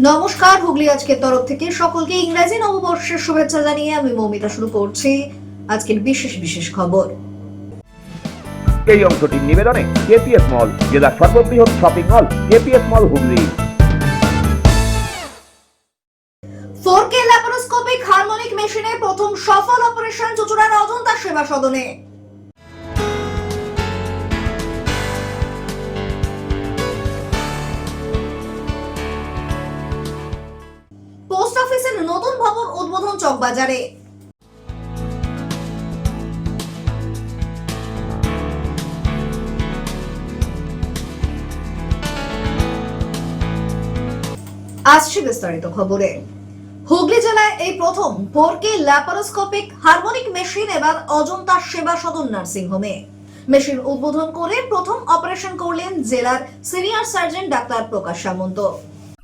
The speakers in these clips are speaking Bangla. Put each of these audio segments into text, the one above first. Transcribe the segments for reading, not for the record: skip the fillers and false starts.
নমস্কার, হুগলি আজকের তরফ থেকে সকলকে ইংরেজি নববর্ষের শুভেচ্ছা জানিয়ে আমি মৌমিতা শুরু করছি আজকের বিশেষ খবর। এই অংশটির নিবেদনে কেপিএস মল, জেলার সর্ববৃহৎ শপিং মল কেপিএস মল হুগলি। 4K ল্যাপারোস্কোপিক হারমোনিক মেশিনে প্রথম সফল অপারেশন চুঁচুড়ার অজন্তা সেবা সদনে। পোস্ট অফিসের নতুন ভবন উদ্বোধন চকবাজারে। আসছে বিস্তারিত খবরে। হুগলি জেলায় এই প্রথম 4K ল্যাপারোস্কোপিক হারমোনিক মেশিন এবার অজন্তা সেবা সদন নার্সিং হোমে। মেশিন উদ্বোধন করে প্রথম অপারেশন করলেন জেলার সিনিয়র সার্জন ডাক্তার প্রকাশ সামন্ত।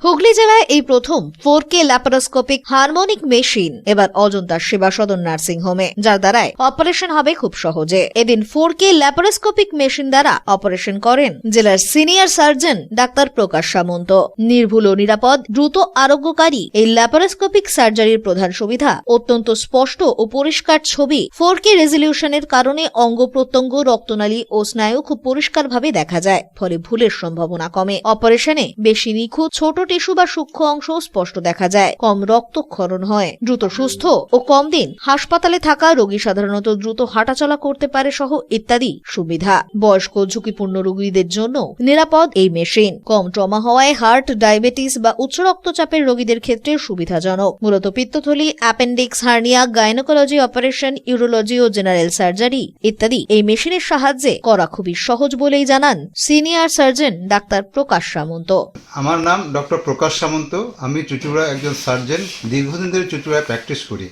হুগলি জেলায় এই প্রথম 4K ল্যাপারোস্কোপিক হারমোনিক মেশিন এবার অজন্তা সেবা সদন নার্সিং হোমে, যার দ্বারাই অপারেশন হবে খুব সহজে। এদিন 4K ল্যাপারোস্কোপিক মেশিন দ্বারা অপারেশন করেন জেলার সিনিয়র সার্জন ডাক্তার প্রকাশ সামন্ত। নির্ভুল ও নিরাপদ দ্রুত আরোগ্যকারী এই ল্যাপারোস্কোপিক সার্জারির প্রধান সুবিধা অত্যন্ত স্পষ্ট ও পরিষ্কার ছবি। 4K রেজলিউশনের কারণে অঙ্গ প্রত্যঙ্গ, রক্তনালী ও স্নায়ু খুব পরিষ্কারভাবে দেখা যায়, ফলে ভুলের সম্ভাবনা কমে। অপারেশনে বেশি নিখুঁত ছোট টিস্যু বা সূক্ষ্ম অংশ স্পষ্ট দেখা যায়, কম রক্তক্ষরণ হয়, দ্রুত সুস্থ ও কম দিন হাসপাতালে থাকা রোগী সাধারণত দ্রুত হাঁটাচলা করতে পারে সহ ইত্যাদি সুবিধা। বয়স্ক ঝুঁকিপূর্ণ রোগীদের জন্য নিরাপদ এই মেশিন কম ট্রমা হওয়ায় হার্ট, ডায়াবেটিস বা উচ্চ রক্তচাপের রোগীদের ক্ষেত্রে সুবিধাজনক। মূলত পিত্তথলি, appendix, hernia, gynaecology operation, urology ও জেনারেল সার্জারি ইত্যাদি এই মেশিনের সাহায্যে করা খুবই সহজ বলেই জানান senior surgeon doctor Prakash Samanta. আমার নাম ডক্টর প্রকাশ সামন্ত। আমি চুঁচুড়া একজন সার্জন, দীর্ঘদিন ধরে চুঁচুড়ায় প্র্যাকটিস করি।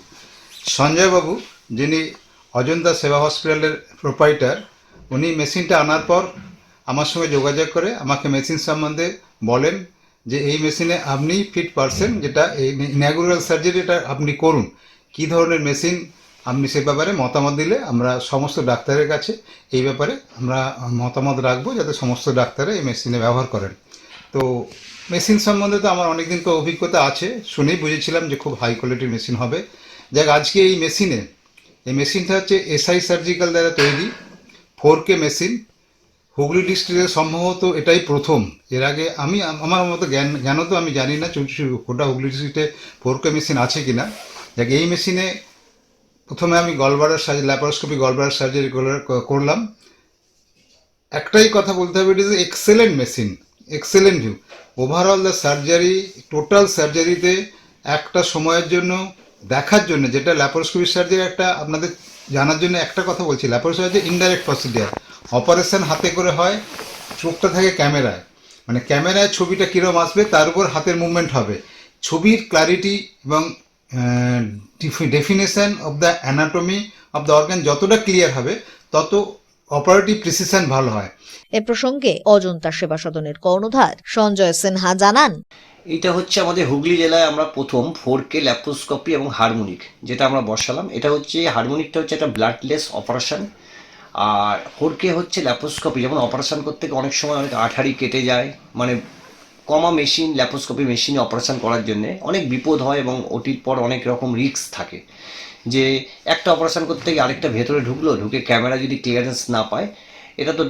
সঞ্জয়বাবু, যিনি অজন্তা সেবা হসপিটালের প্রোপাইটার, উনি মেশিনটা আনার পর আমার সঙ্গে যোগাযোগ করে আমাকে মেশিন সম্বন্ধে বলেন যে এই মেশিনে আপনি ফিট পারসন, যেটা এই ইনাগুরাল সার্জারিটা আপনি করুন। কী ধরনের মেশিন আপনি সে ব্যাপারে মতামত দিলে আমরা সমস্ত ডাক্তারের কাছে এই ব্যাপারে আমরা মতামত রাখবো, যাতে সমস্ত ডাক্তারা এই মেশিনে ব্যবহার করেন। তো মেশিন সম্বন্ধে তো আমার অনেকদিন তো অভিজ্ঞতা আছে, শুনেই বুঝেছিলাম যে খুব হাই কোয়ালিটির মেশিন হবে। যাক, আজকে এই মেশিনটা হচ্ছে এসআই সার্জিক্যাল দ্বারা তৈরি 4K মেশিন। হুগলি ডিস্ট্রিক্টে সম্ভবত এটাই প্রথম। এর আগে আমি আমার মতো জ্ঞানও তো আমি জানি না গোটা হুগলি ডিস্ট্রিক্টে 4K মেশিন আছে কিনা। যাক, এই মেশিনে প্রথমে আমি ল্যাপারোস্কোপি গলব্লাডার সার্জারি করলাম। একটাই কথা বলতে হবে, it is excellent machine, excellent view. Overall the surgery, total সার্জারিতে একটা সময়ের জন্য দেখার জন্য, যেটা ল্যাপারোস্কোপি সার্জারি একটা আপনাদের জানার জন্য একটা কথা বলছি, laparoscopy surgery indirect procedure. Operation হাতে করে হয়, চোখটা থাকে ক্যামেরায়, মানে ক্যামেরায় ছবিটা কীরকম আসবে তার উপর হাতের মুভমেন্ট হবে। ছবির ক্লারিটি এবং definition of the anatomy of the organ যতটা ক্লিয়ার হবে, তত অপারেটিভ প্রিসিশন ভালো হয়। এ প্রসঙ্গে অজন্তা সেবা সদনের কর্ণধার সঞ্জয় সিনহা জানান, এটা হচ্ছে আমাদের হুগলি জেলায় আমরা প্রথম 4K ল্যাপারোস্কোপি এবং হারমোনিক যেটা আমরা বসালাম। এটা হচ্ছে হারমোনিকটা হচ্ছে একটা ব্লাডলেস অপারেশন, আর 4K হচ্ছে ল্যাপারোস্কোপি। যেমন অপারেশন করতে অনেক সময় অনেক আঠারি কেটে যায়, মানে কমা মেশিন, ল্যাপারোস্কোপি মেশিনে অপারেশন করার জন্যে অনেক বিপদ হয় এবং ওটির পর অনেক রকম রিস্ক থাকে। যে একটা অপারেশন করতে গিয়ে আরেকটা ভেতরে ঢুকে ক্যামেরা যদি ক্লিয়ারেন্স না পায়। এটা তো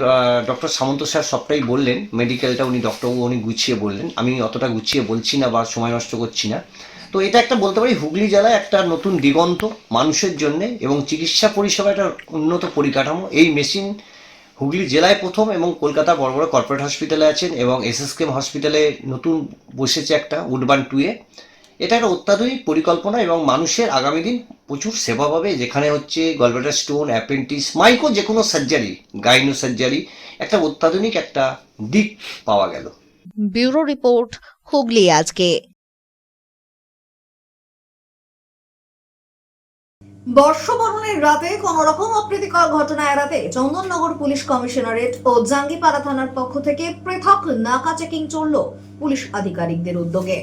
ডক্টর সামন্ত স্যার সবটাই বললেন, মেডিকেলটা ডক্টরবাবু উনি গুছিয়ে বললেন, আমি অতটা গুছিয়ে বলছি না বা সময় নষ্ট করছি না। তো এটা একটা বলতে পারি হুগলি জেলায় একটা নতুন দিগন্ত মানুষের জন্যে, এবং চিকিৎসা পরিষেবা একটা উন্নত পরিকাঠামো। এই মেশিন হুগলি জেলায় প্রথম, এবং কলকাতা বড় বড় কর্পোরেট হসপিটালে আছেন, এবং এসএসকেএম হসপিটালে নতুন বসেছে একটা উডবান 2-এ। এটা একটা অত্যাধুনিক পরিকল্পনা এবং মানুষের আগামী দিন প্রচুর সেবা পাবে, যেখানে হচ্ছে গলব্লাডার স্টোন, অ্যাপেন্ডিক্স, মাইকো যে কোনো সার্জারি, গাইনো সার্জারি, একটা অত্যাধুনিক একটা দিক পাওয়া গেল। ব্যুরো রিপোর্ট, হুগলি আজকে। বর্ষবরণের রাতে কোন রকম অপ্রীতিকর ঘটনা এড়াতে চন্দননগর পুলিশ কমিশনারেট ও জাঙ্গিপাড়া থানার পক্ষ থেকে পৃথক নাকা চেকিং চলল পুলিশ আধিকারিকদের উদ্যোগে।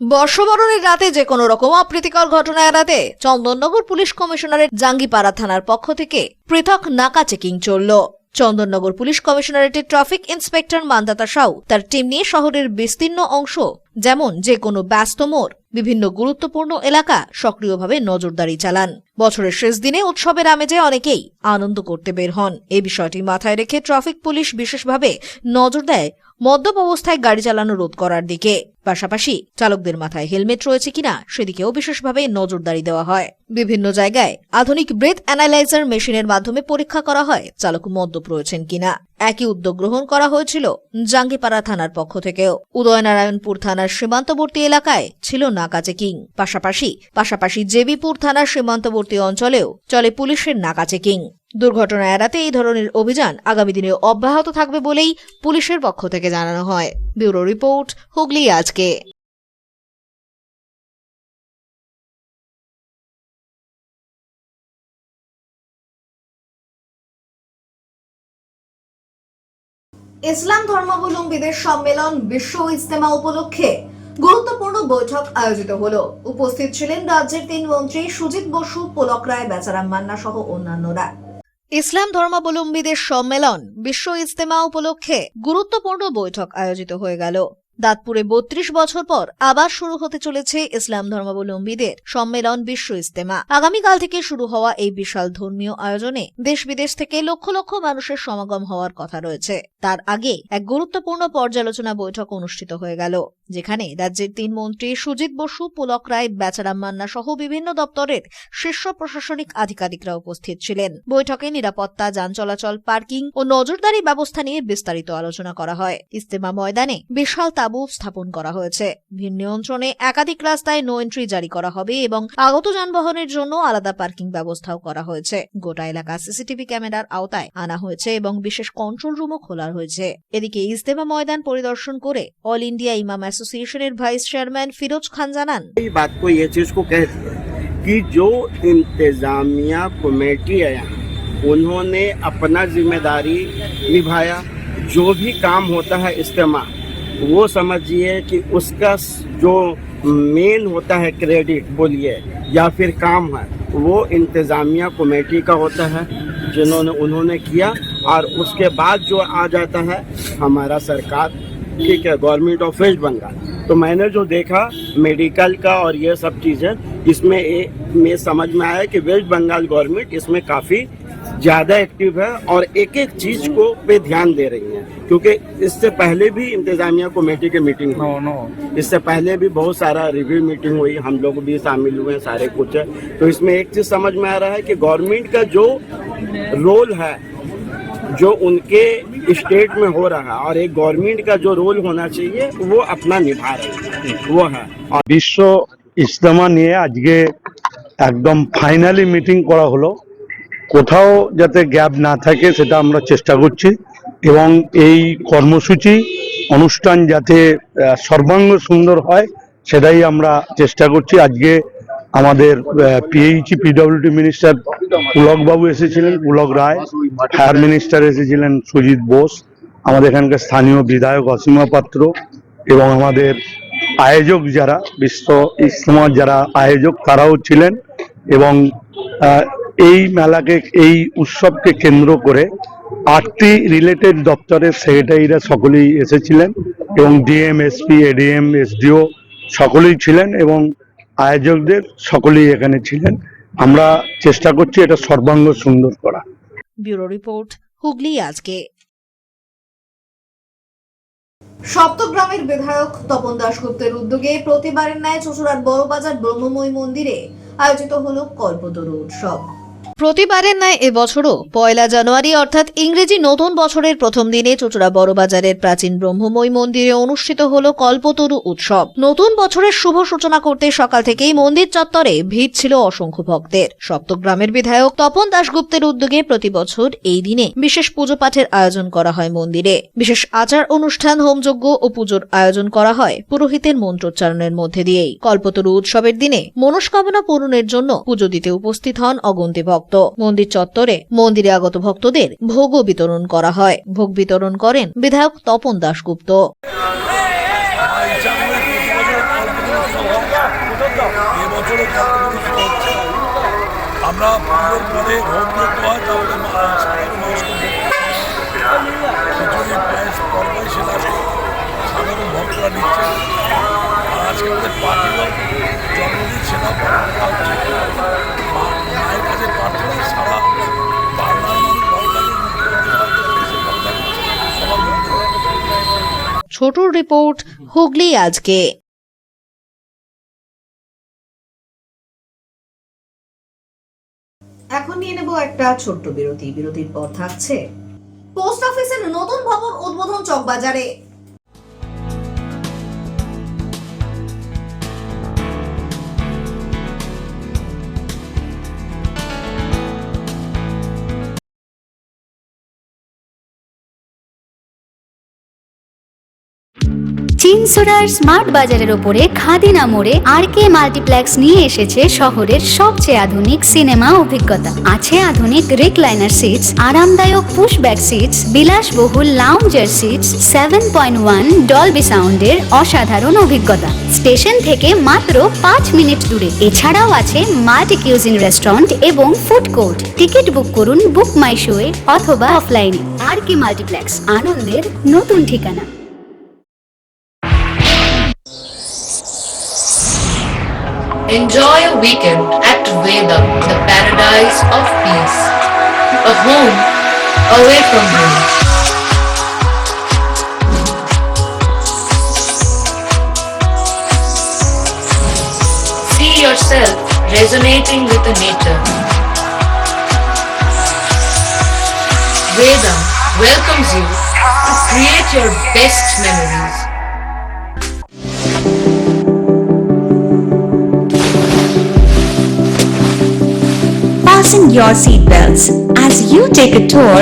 বর্ষবরণের রাতে যে কোনো রকম অপ্রীতিকর ঘটনা এড়াতে চন্দননগর পুলিশ কমিশনারেট জাঙ্গিপাড়া থানার পক্ষ থেকে পৃথক নাকা চেকিং চলল। চন্দননগর পুলিশ কমিশনারেটের ট্রাফিক ইন্সপেক্টর মান্দাতা সাউ তার টিম নিয়ে শহরের বিস্তীর্ণ অংশ যেমন যে কোনো ব্যস্ত মোড়, বিভিন্ন গুরুত্বপূর্ণ এলাকা সক্রিয়ভাবে নজরদারি চালান। বছরের শেষ দিনে উৎসবের আমেজে অনেকেই আনন্দ করতে বের হন। এই বিষয়টি মাথায় রেখে ট্রাফিক পুলিশ বিশেষভাবে নজর দেয় মদ্যপ অবস্থায় গাড়ি চালানো রোধ করার দিকে। পাশাপাশি চালকদের মাথায় হেলমেট রয়েছে কিনা সেদিকেও বিশেষভাবে নজরদারি দেওয়া হয়। বিভিন্ন জায়গায় আধুনিক ব্রেথ অ্যানালাইজার মেশিনের মাধ্যমে পরীক্ষা করা হয় চালক মদ্যপ রয়েছেন কিনা। একই উদ্যোগ গ্রহণ করা হয়েছিল জাঙ্গিপাড়া থানার পক্ষ থেকেও। উদয়নারায়ণপুর থানার সীমান্তবর্তী এলাকায় ছিল নাকা চেকিং। পাশাপাশি জেবিপুর থানার সীমান্তবর্তী অঞ্চলেও চলে পুলিশের নাকা চেকিং। দুর্ঘটনা এড়াতে এই ধরনের অভিযান আগামী দিনে অব্যাহত থাকবে বলেই পুলিশের পক্ষ থেকে জানানো হয়। ব্যুরো রিপোর্ট, হুগলি আজকে। ইসলাম ধর্মাবলম্বীদের সম্মেলন বিশ্ব ইজতেমা উপলক্ষে গুরুত্বপূর্ণ বৈঠক আয়োজিত হলো। উপস্থিত ছিলেন রাজ্যের 3 মন্ত্রী সুজিত বসু, পুলক রায়, বেচারাম মান্না সহ অন্যান্যরা। ইসলাম ধর্মাবলম্বীদের সম্মেলন বিশ্ব ইজতেমা উপলক্ষে গুরুত্বপূর্ণ বৈঠক আয়োজিত হয়ে গেল। দাঁতপুরে 32 বছর পর আবার শুরু হতে চলেছে ইসলাম ধর্মাবলম্বীদের সম্মেলন বিশ্ব ইজতেমা। আগামীকাল থেকে শুরু হওয়া এই বিশাল ধর্মীয় আয়োজনে দেশ বিদেশ থেকে লক্ষ লক্ষ মানুষের সমাগম হওয়ার কথা রয়েছে। তার আগে এক গুরুত্বপূর্ণ পর্যালোচনা বৈঠক অনুষ্ঠিত হয়ে গেল, যেখানে রাজ্যের 3 মন্ত্রী সুজিত বসু, পুলক রায়, বেচারাম মান্না সহ বিভিন্ন দপ্তরের শীর্ষ প্রশাসনিক আধিকারিকরা উপস্থিত ছিলেন। বৈঠকে নিরাপত্তা, যান চলাচল, পার্কিং ও নজরদারি ব্যবস্থা নিয়ে বিস্তারিত আলোচনা করা হয়। ইজতেমা ময়দানে বিশাল তাঁবু স্থাপন করা হয়েছে। ভিন্ন নিয়ন্ত্রণে একাধিক রাস্তায় নো এন্ট্রি জারি করা হবে এবং আগত যানবাহনের জন্য আলাদা পার্কিং ব্যবস্থাও করা হয়েছে। গোটা এলাকা সিসিটিভি ক্যামেরার আওতায় আনা হয়েছে এবং বিশেষ কন্ট্রোল রুমও খোলা হয়েছে। এদিকে ইজতেমা ময়দান পরিদর্শন করে অল ইন্ডিয়া ইমাম এসোসিয়েশনের ভাইস চেয়ারম্যান ফিরোজ খান জানান, এই बात को ये चीज को कहते हैं कि जो इंतजामिया कमेटी है उन्होंने अपना जिम्मेदारी निभाया। जो भी काम होता है इज्तिमा, वो समझिए कि उसका जो मेन होता है क्रेडिट बोलिए या फिर काम है, वो इंतजामिया कमेटी का होता है उन्होंने किया। और उसके बाद जो आ जाता है हमारा सरकार, ठीक है, गवर्नमेंट ऑफ वेस्ट बंगाल। तो मैंने जो देखा मेडिकल का और ये सब चीज़ें, इसमें में समझ में आया कि वेस्ट बंगाल गवर्नमेंट इसमें काफ़ी ज़्यादा एक्टिव है और एक एक चीज़ को पे ध्यान दे रही है। क्योंकि इससे पहले भी इंतजामिया कमेटी की मीटिंग हुई, इससे पहले भी बहुत सारा रिव्यू मीटिंग हुई, हम लोग भी शामिल हुए सारे कुछ है। तो इसमें एक चीज़ समझ में आ रहा है कि गवर्नमेंट का जो रोल है, जो उनके स्टेट में हो रहा है, और एक गवर्नमेंट का जो रोल होना चाहिए वो अपना निभा रहे हैं, वो है। বিশ্ব ইজতেমা নিয়ে আজকে একদম ফাইনালি মিটিং করা হলো। কোথাও যাতে গ্যাপ না থাকে সেটা আমরা চেষ্টা করছি এবং এই কর্মসূচি অনুষ্ঠান যাতে সর্বাঙ্গ সুন্দর হয় সেটাই আমরা চেষ্টা করছি। আজকে আমাদের পিডব্লিউডি মিনিস্টার পুলক বাবু এসেছিলেন, পুলক রায়, ফায়ার মিনিস্টার এসেছিলেন সুজিত বোস, আমাদের এখানকার স্থানীয় বিধায়ক অসীমা পাত্র এবং আমাদের আয়োজক যারা বিশ্ব ইজতেমার যারা আয়োজক তারাও ছিলেন। এবং এই মেলাকে, এই উৎসবকে কেন্দ্র করে 8টি রিলেটেড দপ্তরের সেক্রেটারিরা সকলেই এসেছিলেন এবং ডিএম, এসপি, এডিএম, এসডিও সকলেই ছিলেন এবং আয়োজকদের সকলেই এখানে ছিলেন। আমরা চেষ্টা করছি এটা সর্বাঙ্গ সুন্দর করা। ব্যুরো রিপোর্ট, হুগলি আজকে। সপ্তগ্রামের বিধায়ক তপন দাশগুপ্তের উদ্যোগে প্রতিবারের ন্যায় চুঁচুড়ার বড়বাজার ব্রহ্মময়ী মন্দিরে আয়োজিত হলো কল্পতরু উৎসব। প্রতিবারের ন্যায় এবছরও 1 জানুয়ারি অর্থাৎ ইংরেজি নতুন বছরের প্রথম দিনে চুঁচুড়া বড়বাজারের প্রাচীন ব্রহ্মময়ী মন্দিরে অনুষ্ঠিত হল কল্পতরু উৎসব। নতুন বছরের শুভ সূচনা করতে সকাল থেকেই মন্দির চত্বরে ভিড় ছিল অসংখ্য ভক্তের। সপ্তগ্রামের বিধায়ক তপন দাশগুপ্তের উদ্যোগে প্রতি বছর এই দিনে বিশেষ পুজো পাঠের আয়োজন করা হয় মন্দিরে। বিশেষ আচার অনুষ্ঠান, হোমযজ্ঞ ও পুজোর আয়োজন করা হয় পুরোহিতের মন্ত্রোচ্চারণের মধ্যে দিয়েই। কল্পতরু উৎসবের দিনে মনস্কামনা পূরণের জন্য পুজো দিতে উপস্থিত হন অগন্তি ভক্ত। মন্দির চত্বরে মন্দিরে আগত ভক্তদের ভোগও বিতরণ করা হয়। ভোগ বিতরণ করেন বিধায়ক তপন দাশগুপ্ত। আমরা পুজোর পরে হোম হয়, তাহলে খিচুড়ি পায়েস তরকারি সেটা আজকে সাধারণ ভক্তরা নিচ্ছে। আর আজকে আমাদের পার্টিরও জন্মদিন, সেটাও পালন করা হচ্ছে। মায়ের কাছে প্রার্থনা সারা বাংলার মানুষ ভালো থাকে, সবার মধ্যে। ছোটর রিপোর্ট, হুগলি আজকে। এখন নিয়ে নেব একটা ছোট্ট বিরতি। বিরতির পর থাকছে পোস্ট অফিসের নতুন ভবন উদ্বোধন চকবাজারে। চিনসুরার স্মার্ট বাজারের উপরে খাদিনা মোড়ে আরকে মাল্টিপ্লেক্স নিয়ে এসেছে শহরের সবচেয়ে আধুনিক সিনেমা অভিজ্ঞতা। আছে আধুনিক রিক্লাইনার সিটস, আরামদায়ক পুশব্যাক সিটস, বিলাসবহুল লাউঞ্জার সিটস, 7.1 ডলবি সাউন্ডের অসাধারণ অভিজ্ঞতা। স্টেশন থেকে মাত্র 5 মিনিট দূরে। এছাড়াও আছে মাল্টি কিউজিন রেস্টুরেন্ট এবং ফুড কোর্ট। টিকিট বুক করুন বুক মাই শোয়ে অথবা অফলাইনে। আরকে মাল্টিপ্লেক্স, আনন্দের নতুন ঠিকানা। Enjoy a weekend at Vedam, the paradise of peace. A home away from home. See yourself resonating with the nature. Vedam welcomes you to create your best memories. Fasten your seatbelts as you take a tour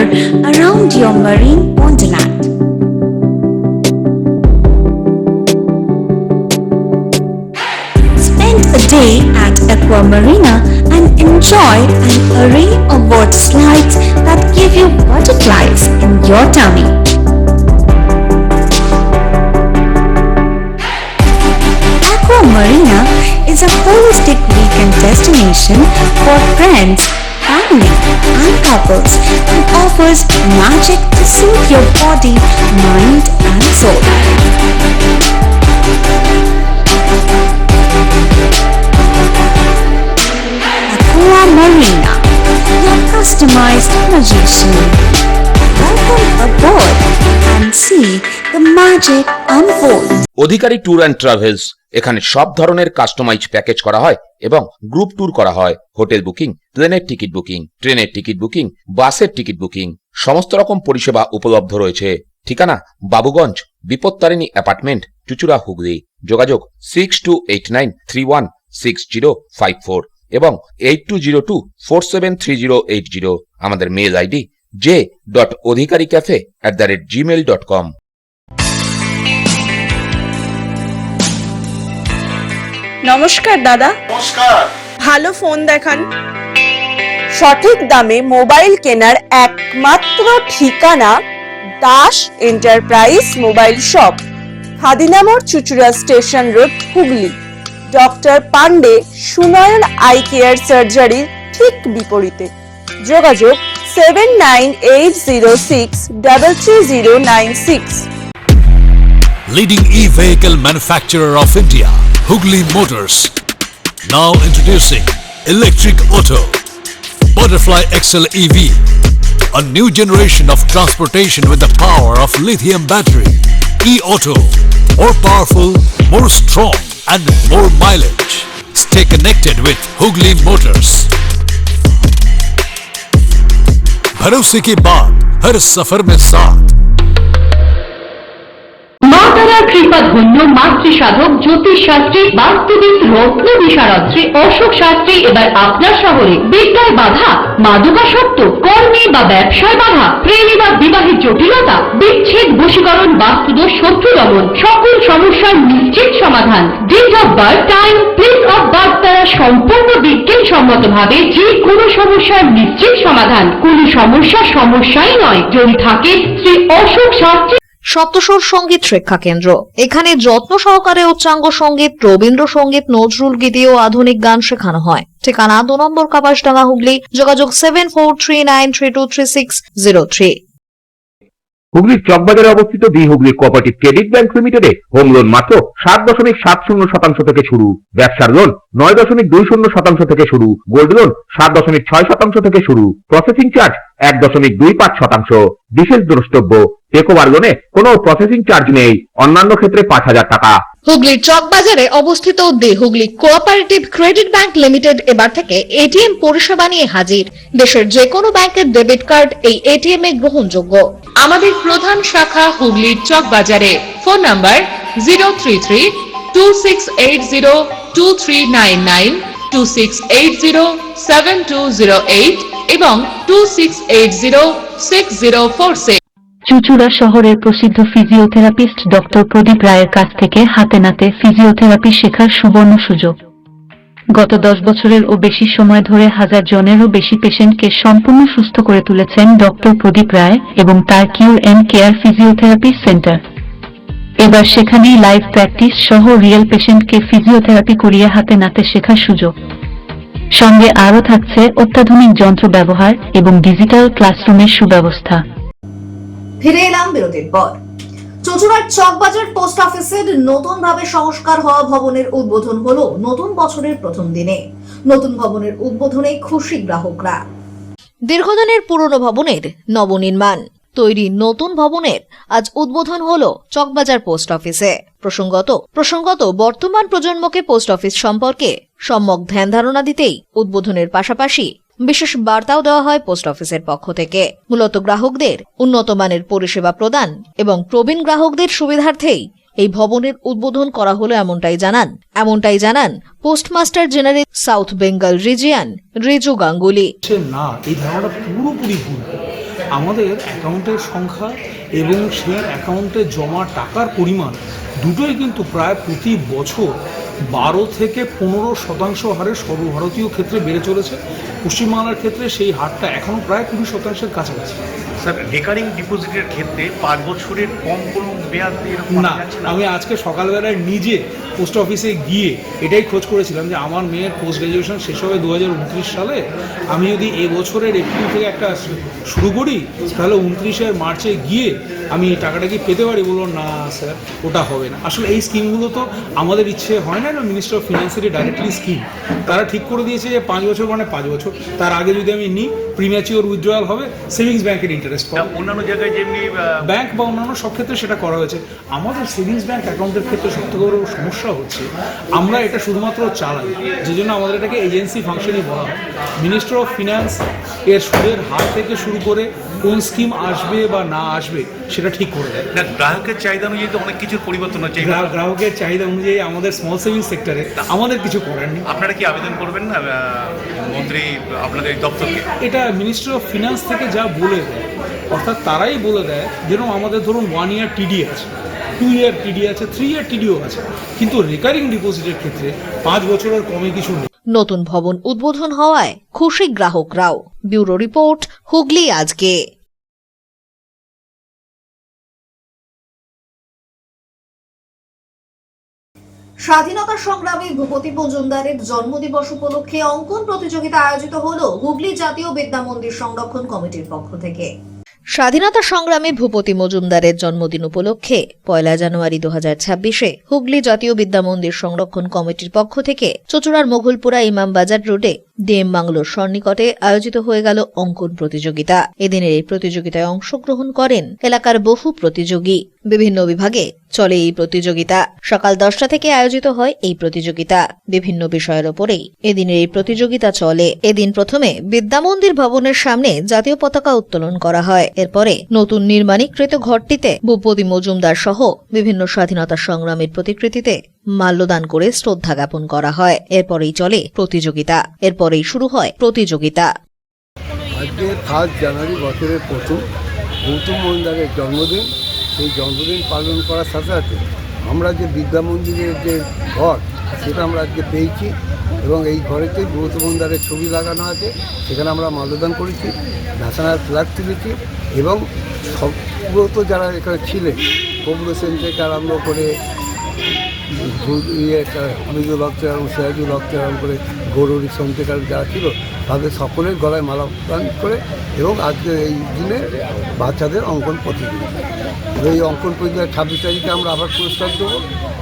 around your marine wonderland. Spend a day at Aqua Marina and enjoy an array of water slides that give you butterflies in your tummy. Aqua Marina is a holistic weekend destination for friends, family, and couples and offers magic to soothe your body, mind, and soul. Aqua Marina, your customized magician. Welcome aboard and see the magic unfold. Adhikari tour and travels, এখানে সব ধরনের কাস্টমাইজ প্যাকেজ করা হয় এবং গ্রুপ ট্যুর করা হয়। হোটেল বুকিং, প্লেনের টিকিট বুকিং, ট্রেনের টিকিট বুকিং, বাসের টিকিট বুকিং, সমস্ত রকম পরিষেবা উপলব্ধ রয়েছে। ঠিকানা বাবুগঞ্জ, বিপত্তারিণী অ্যাপার্টমেন্ট, চুচুড়া, হুগলি। যোগাযোগ 6289316054 এবং 8202473080। আমাদের মেল আইডি j.odhikaricafe@gmail.com। নমস্কার দাদা। নমস্কার। ভালো ফোন দেখান। সঠিক দামে মোবাইল কেনার একমাত্র ঠিকানা Das enterprise mobile shop, Khadina মোড়, চুচুড়া station road, Hooghly. Doctor Pandey Sunayan eye care সার্জারির ঠিক বিপরীতে। যোগাযোগ 7980633096। Leading e-vehicle manufacturer of India, Hugli Motors. Now introducing Electric Auto, Butterfly XL EV, a new generation of transportation with the power of lithium battery. E-Auto, more powerful, more strong and more mileage. Stay connected with Hugli Motors. भरोसे के बाद हर सफर में साथ। মাতারা কৃপা ধন্য মাতৃ সাধক জ্যোতিষ শাস্ত্রী বাস্তুবিদ রত্ন বিশারদ অশোক শাস্ত্রী এবার আপনার শহরে। বিদ্যায় বাধা, মাদকাসক্ত, কর্মে বা ব্যবসায় বাধা, প্রেমী বা বিবাহের জটিলতা, বিচ্ছেদ, বশীকরণ, বাস্তুদোষ, শত্রু দমন, সকল সমস্যার নিশ্চিত সমাধান। Date of birth, time, place of birth দ্বারা সম্পূর্ণ বিজ্ঞানসম্মত ভাবে যে কোনো সমস্যার নিশ্চিত সমাধান। কোন সমস্যাই নয় যদি থাকে শ্রী অশোক শাস্ত্রী। সপ্তস্বর সঙ্গীত শিক্ষা কেন্দ্র। এখানে যত্ন সহকারে উচ্চাঙ্গ সঙ্গীত, রবীন্দ্রসঙ্গীত, নজরুল গীতি ও আধুনিক গান শেখানো হয়। ঠিকানা 2 নম্বর কাপাসডাঙ্গা, হুগলি। যোগাযোগ 7439323603। হুগলির চকবাজারে অবস্থিত the Hooghly cooperative credit bank লিমিটেডে হোম লোন মাত্র 7.70% থেকে শুরু, ব্যবসার লোন 9.20% থেকে শুরু, গোল্ড লোন 7.6% থেকে শুরু, প্রসেসিং চার্জ 1.25%। বিশেষ দ্রষ্টব্য, টেকওভার লোনে কোনো প্রসেসিং চার্জ নেই, অন্যান্য ক্ষেত্রে 5,000 টাকা। হুগলির চকবাজারে অবস্থিত the Hooghly cooperative credit bank limited এবার থেকে এটিএম পরিষেবা নিয়ে হাজির। দেশের যে কোনো ব্যাংকের ডেবিট কার্ড এই এটিএম এ গ্রহণযোগ্য। আমাদের প্রধান শাখা হুগলির চকবাজারে। ফোন নাম্বার 033-2680-2399, 2680-7208 এবং 2680-6046। চুঁচুড়া শহরের প্রসিদ্ধ ফিজিওথেরাপিস্ট ডক্টর প্রদীপ রায়ের কাছ থেকে হাতে নাতে ফিজিওথেরাপি শেখার সুবর্ণ সুযোগ। গত 10 বছরেরও বেশি সময় ধরে 1000 জনেরও বেশি পেশেন্টকে সম্পূর্ণ সুস্থ করে তুলেছেন ডক্টর প্রদীপ রায় এবং তার কিউর এন্ড কেয়ার ফিজিওথেরাপি সেন্টার। এবার সেখানেই লাইভ প্র্যাকটিস সহ রিয়েল পেশেন্টকে ফিজিওথেরাপি করিয়ে হাতে নাতে শেখার সুযোগ। সঙ্গে আরও থাকছে অত্যাধুনিক যন্ত্র ব্যবহার এবং ডিজিটাল ক্লাসরুমের সুব্যবস্থা। ফিরে এলাম বিরতির পর। চুঁচুড়ার চকবাজার পোস্ট অফিসের নতুন ভাবে সংস্কার হওয়া ভবনের উদ্বোধন হলো নতুন বছরের প্রথম দিনে। নতুন ভবনের উদ্বোধনে খুশি গ্রাহকরা। দীর্ঘদিনের পুরনো ভবনের নবনির্মাণ তৈরি নতুন ভবনের আজ উদ্বোধন হলো চকবাজার পোস্ট অফিসে। প্রসঙ্গত বর্তমান প্রজন্মকে পোস্ট অফিস সম্পর্কে সম্যক ধ্যান ধারণা দিতেই উদ্বোধনের পাশাপাশি বিশেষ বার্তাও দেওয়া হয় পোস্ট অফিসের পক্ষ থেকে। মূলত গ্রাহকদের উন্নত মানের পরিষেবা প্রদান এবং প্রবীণ গ্রাহকদের সুবিধার্থেই এই ভবনের উদ্বোধন করা হলো এমনটাই জানান postmaster general south Bengal region Riju Ganguly. না, এই ধারণাটা পুরোপুরি ভুল। আমাদের অ্যাকাউন্টের সংখ্যা এবং সেই অ্যাকাউন্টে জমা টাকার পরিমাণ দুটোই কিন্তু প্রায় প্রতি বছর 12 থেকে 15% হারে সর্বভারতীয় ক্ষেত্রে বেড়ে চলেছে। পশ্চিমবাংলার ক্ষেত্রে সেই হারটা এখনও প্রায় 20%-এর কাছাকাছি। স্যার, রেকারিং ডিপোজিটের ক্ষেত্রে 5 বছরের কম কোনো মেয়াদ না। আমি আজকে সকালবেলায় নিজে পোস্ট অফিসে গিয়ে এটাই খোঁজ করেছিলাম যে আমার মেয়ের পোস্ট গ্র্যাজুয়েশন শেষ হবে 2029 সালে। আমি যদি এবছরের এপ্রিল থেকে একটা শুরু করি তাহলে 29 মার্চে গিয়ে আমি টাকাটা কি পেতে পারি? বললো না স্যার, ওটা হবে না। আসলে এই স্কিমগুলো তো আমাদের ইচ্ছে হয় না, মিনিস্টার অফ ফিনান্সেরই ডাইরেক্টলি স্কিম। তারা ঠিক করে দিয়েছে যে 5 বছর মানে 5 বছর, তার আগে যদি আমি নিই প্রিম্যাচিওর উইথড্রয়াল হবে, সেভিংস ব্যাংকের ইন্টারেস্ট পাবো। অন্যান্য জায়গায় যেমনি ব্যাংক বা অন্যান্য সব ক্ষেত্রে সেটা করা হয়েছে। আমাদের সেভিংস ব্যাংক অ্যাকাউন্টের ক্ষেত্রে সবথেকে বড় সমস্যা হচ্ছে আমরা এটা শুধুমাত্র চালাই, যে জন্য আমাদের এটাকে এজেন্সি ফাংশনই বলা হয়। মিনিস্টার অফ ফিনান্স এর সুদের হার থেকে শুরু করে কোন স্কিম আসবে বা না আসবে সেটা ঠিক করে দেয়। গ্রাহকের চাহিদা অনুযায়ী তো অনেক কিছুর পরিবর্তন হচ্ছে। গ্রাহকের চাহিদা অনুযায়ী আমাদের স্মল সেভিংস সেক্টরে আমাদের কিছু করার নেই। আপনারা কি আবেদন করবেন না মন্ত্রী আপনাদের দপ্তরকে? এটা মিনিস্ট্রি অফ ফিনান্স থেকে যা বলে দেয়, অর্থাৎ তারাই বলে দেয় যেরকম আমাদের ধরুন 1 ইয়ার টিডি আছে, 2 ইয়ার টিডি আছে, 3 ইয়ার টিডিও আছে, কিন্তু রেকারিং ডিপোজিটের ক্ষেত্রে 5 বছরের কমে কিছু নেই। নতুন ভবন উদ্বোধন হওয়ায় খুশি গ্রাহকরাও। ব্যুরো রিপোর্ট, হুগলি আজকে। স্বাধীনতা সংগ্রামী ভূপতি মজুমদারের জন্মদিবস উপলক্ষে অঙ্কন প্রতিযোগিতা আয়োজিত হলো হুগলি জাতীয় বিদ্যা মন্দির সংরক্ষণ কমিটির পক্ষ থেকে। স্বাধীনতা সংগ্রামী ভূপতি মজুমদারের জন্মদিন উপলক্ষে 1 জানুয়ারি 2026-এ হুগলি জাতীয় বিদ্যা মন্দির সংরক্ষণ কমিটির পক্ষ থেকে চুঁচুড়ার মোঘলপুরা ইমামবাজার রোডে ডিএম বাংলোর সন্নিকটে আয়োজিত হয়ে গেল অঙ্কন প্রতিযোগিতা। এদিনের এই প্রতিযোগিতায় অংশগ্রহণ করেন এলাকার বহু প্রতিযোগী। বিভিন্ন বিভাগে চলে এই প্রতিযোগিতা। সকাল 10টা থেকে আয়োজিত হয় এই প্রতিযোগিতা। বিভিন্ন বিষয়ের ওপরেই এদিনের এই প্রতিযোগিতা চলে। এদিন প্রথমে বিদ্যামন্দির ভবনের সামনে জাতীয় পতাকা উত্তোলন করা হয়। এরপরে নতুন নির্মাণীকৃত ঘরটিতে ভূপতি মজুমদার সহ বিভিন্ন স্বাধীনতা সংগ্রামের প্রতিকৃতিতে মাল্যদান করে শ্রদ্ধা জ্ঞাপন করা হয়। এরপরেই চলে প্রতিযোগিতা। এরপরেই শুরু হয় প্রতিযোগিতা। আজকে 1 জানুয়ারি বছরের প্রথম গৌতম মজুমদারের জন্মদিন। সেই জন্মদিন পালন করার সাথে সাথে আমরা যে বিদ্যা মন্দিরের যে ঘর সেটা আমরা আজকে পেয়েছি এবং এই ঘরেতে গৌতম মজুমদারের ছবি লাগানো আছে। সেখানে আমরা মাল্যদান করেছি, ন্যাশনাল ফ্ল্যাগ তুলেছি এবং সবগুলো যারা এখানে ছিলেন কমল সেন থেকে আরম্ভ করে হামিদুল হক থেকে আরম্ভ সিরাজুল হক থেকে আরম্ভ করে গৌরী সন্তেকার যারা ছিল তাদের সকলের গলায় মালা প্রদান করে এবং আজকে এই দিনে বাচ্চাদের অঙ্কন প্রতিযোগিতা, এই অঙ্কন প্রতিযোগিতা 26 তারিখে আমরা আবার পুরস্কার দেবো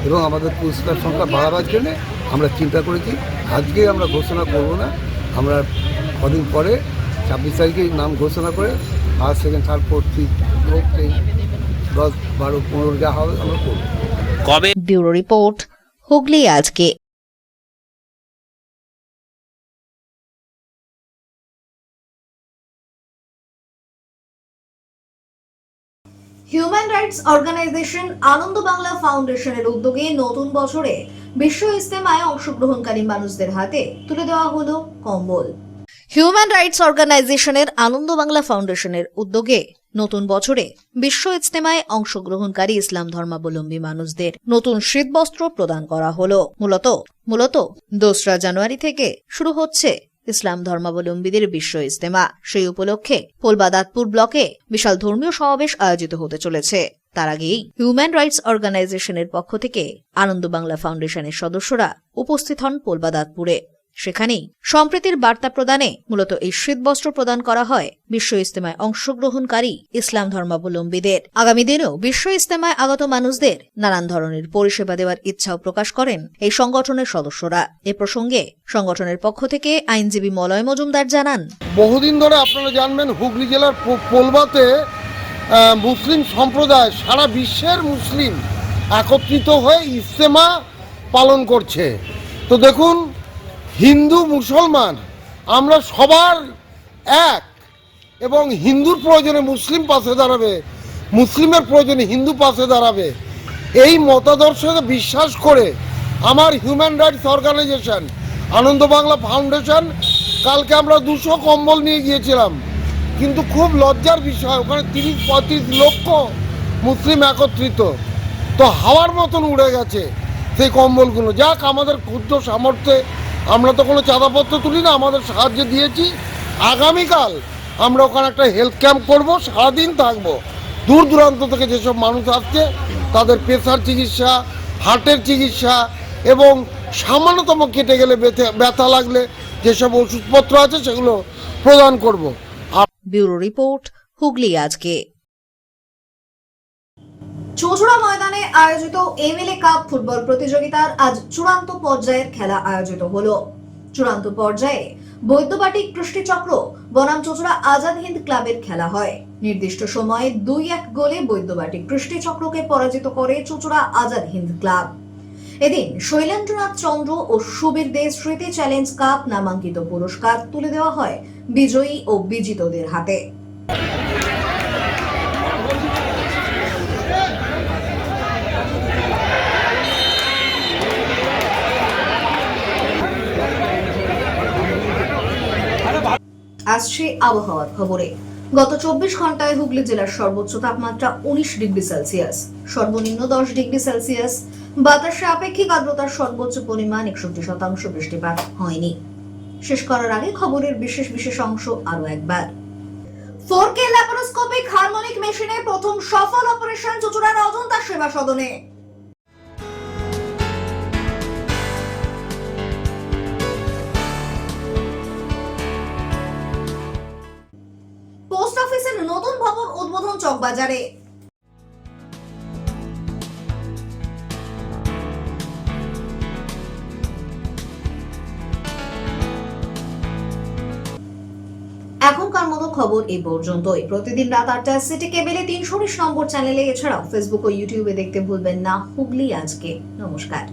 এবং আমাদের পুরস্কার সংখ্যা বাড়াবার জন্যে আমরা চিন্তা করেছি আজকে আমরা ঘোষণা করব না, আমরা কদিন পরে 26 তারিখে নাম ঘোষণা করে first second third fourth fifth 10, 12, 15 যা হবে আমরা করবো। ব্যুরো রিপোর্ট, হুগলি আজকে। হিউম্যান রাইটস অর্গানাইজেশন আনন্দ বাংলা ফাউন্ডেশনের উদ্যোগে নতুন বছরে বিশ্ব ইজতেমায় অংশগ্রহণকারী মানুষদের হাতে তুলে দেওয়া হলো কম্বল। হিউম্যান রাইটস অর্গানাইজেশনের আনন্দ বাংলা ফাউন্ডেশনের উদ্যোগে নতুন বছরে বিশ্ব ইজতেমায় অংশগ্রহণকারী ইসলাম ধর্মাবলম্বী মানুষদের নতুন শীতবস্ত্র প্রদান করা হলো। মূলত 2রা জানুয়ারি থেকে শুরু হচ্ছে ইসলাম ধর্মাবলম্বীদের বিশ্ব ইজতেমা। সেই উপলক্ষে পোলবাদাতপুর ব্লকে বিশাল ধর্মীয় সমাবেশ আয়োজিত হতে চলেছে। তার আগেই হিউম্যান রাইটস অর্গানাইজেশনের পক্ষ থেকে আনন্দ বাংলা ফাউন্ডেশনের সদস্যরা উপস্থিত হন পোলবাদাতপুরে। সেখানেই সম্প্রীতির বার্তা প্রদানে মূলত এই শীতবস্ত্র প্রদান করা হয় বিশ্ব ইজতেমায় অংশগ্রহণকারী ইসলাম ধর্মাবলম্বীদের। আগামী দিনেও বিশ্ব ইজতেমায় আগত মানুষদের নানান ধরনের পরিষেবা দেওয়ার ইচ্ছাও প্রকাশ করেন এই সংগঠনের সদস্যরা। এ প্রসঙ্গে সংগঠনের পক্ষ থেকে আইনজীবী মলয় মজুমদার জানান, বহুদিন ধরে আপনারা জানবেন হুগলি জেলার পোলবাতে মুসলিম সম্প্রদায়, সারা বিশ্বের মুসলিম একত্রিত হয়ে ইজতেমা পালন করছে। তো দেখুন, হিন্দু মুসলমান আমরা সবার এক এবং হিন্দুর প্রয়োজনে মুসলিম পাশে দাঁড়াবে, মুসলিমের প্রয়োজনে হিন্দু পাশে দাঁড়াবে, এই মতাদর্শে বিশ্বাস করে আমার হিউম্যান রাইটস অর্গানাইজেশন আনন্দ বাংলা ফাউন্ডেশন কালকে আমরা 200 কম্বল নিয়ে গিয়েছিলাম, কিন্তু খুব লজ্জার বিষয় ওখানে 30-35 লক্ষ মুসলিম একত্রিত, তো হাওয়ার মতন উড়ে গেছে সেই কম্বলগুলো। যাক, আমাদের ক্ষুদ্র সামর্থ্যে আমরা তো কোনো চাঁদাপত্র তুলি না, আমাদের সাহায্য দিয়েছি। আগামীকাল আমরা ওখানে একটা হেলথ ক্যাম্প করবো, সারাদিন থাকবো। দূর দূরান্ত থেকে যেসব মানুষ আসছে তাদের প্রেসার চিকিৎসা, হার্টের চিকিৎসা এবং সামান্যতম কেটে গেলে ব্যথা লাগলে যেসব ওষুধপত্র আছে সেগুলো প্রদান করব। ব্যুরো রিপোর্ট, হুগলি আজকে। চৌচুড়া ময়দানে আয়োজিত এমএলএ কাপ ফুটবল প্রতিযোগিতার আজ চূড়ান্ত পর্যায়ের খেলা আয়োজিত হলো। চূড়ান্ত পর্যায়ে বৈদ্যবাটিক কৃষ্টিচক্র বনাম চৌচুড়া আজাদ হিন্দ ক্লাবের খেলা হয়। নির্দিষ্ট সময়ে 2-1 গোলে বৈদ্যবাটিক কৃষ্টিচক্রকে পরাজিত করে চৌচুড়া আজাদ হিন্দ ক্লাব। এদিন শৈলেন্দ্রনাথ চন্দ্র ও সুবীর দে স্মৃতি চ্যালেঞ্জ কাপ নামাঙ্কিত পুরস্কার তুলে দেওয়া হয় বিজয়ী ও বিজিতদের হাতে। আসছে আবহাওয়ার খবরে। গত 24 ঘন্টায় হুগলি জেলার সর্বোচ্চ তাপমাত্রা 19 ডিগ্রি সেলসিয়াস, সর্বনিম্ন 10 ডিগ্রি সেলসিয়াস। বাতাসে আপেক্ষিক আর্দ্রতার সর্বোচ্চ পরিমাণ 61%। বৃষ্টিপাত হয়নি। শেষ করার আগে খবরের বিশেষ অংশ আরো একবার। 4K ল্যাপারোস্কোপিক হারমোনিক মেশিনের প্রথম সফল অপারেশন চুঁচুড়ার অজন্তা সেবা সদনে। পোস্ট অফিসের নতুন ভবন উদ্বোধন চকবাজারে। এখনকার মতো খবর এই পর্যন্তই। প্রতিদিন রাত 8টায় সিটি কেবেলে 319 নম্বর চ্যানেলে, এছাড়াও ফেসবুক ও ইউটিউবে দেখতে ভুলবেন না হুগলি আজকে। নমস্কার।